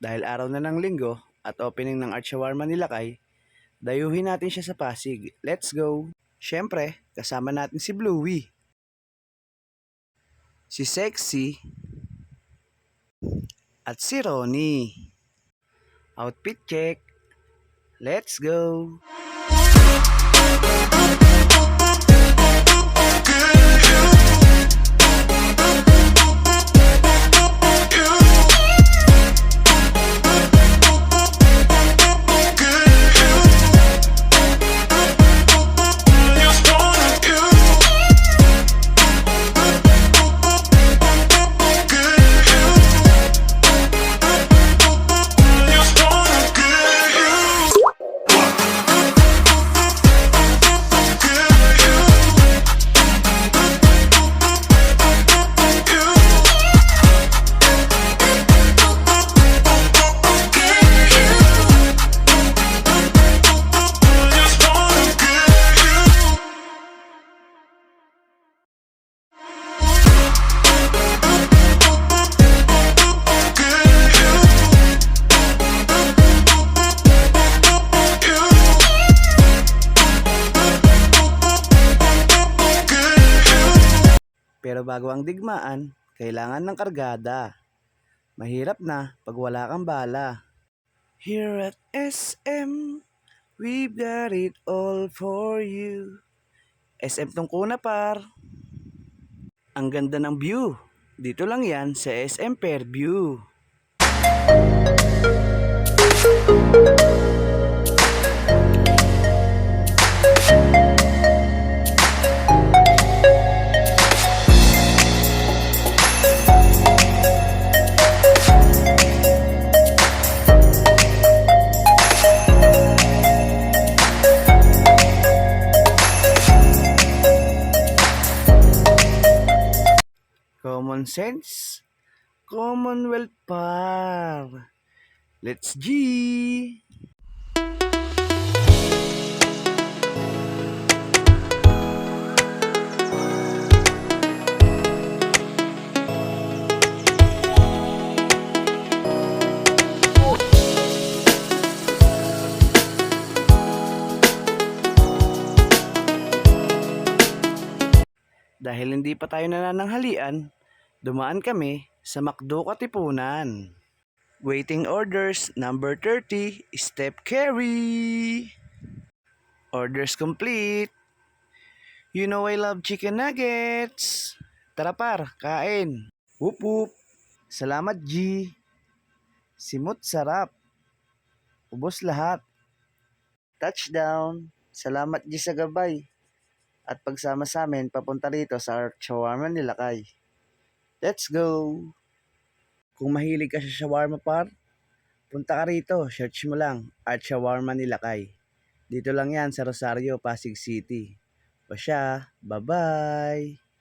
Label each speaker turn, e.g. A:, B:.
A: Dahil araw na ng linggo at opening ng Art Shawarma ni Lakay, dayuhin natin siya sa Pasig. Let's go! Siyempre, kasama natin si Bluey, si Sexy, at si Ronnie. Outfit check! Let's go! Pero bago ang digmaan, kailangan ng kargada. Mahirap na pag wala kang bala. Here at SM, we've got it all for you. SM Tungkuna par. Ang ganda ng view. Dito lang yan sa SM Fairview. Common sense, Commonwealth par. Let's G! Dahil hindi pa tayo nanananghalian, dumaan kami sa McDo Katipunan. Waiting orders number 30, step carry. Orders complete. You know I love chicken nuggets. Tara par, kain. Whoop whoop. Salamat G. Simot sarap. Ubos lahat. Touchdown. Salamat G sa gabay. At pagsama sa amin papunta rito sa Art Shawarma ni Lakay. Let's go! Kung mahilig ka sa shawarma par, punta ka rito, search mo lang Art Shawarma ni Lakay. Dito lang yan sa Rosario, Pasig City. O siya, bye-bye!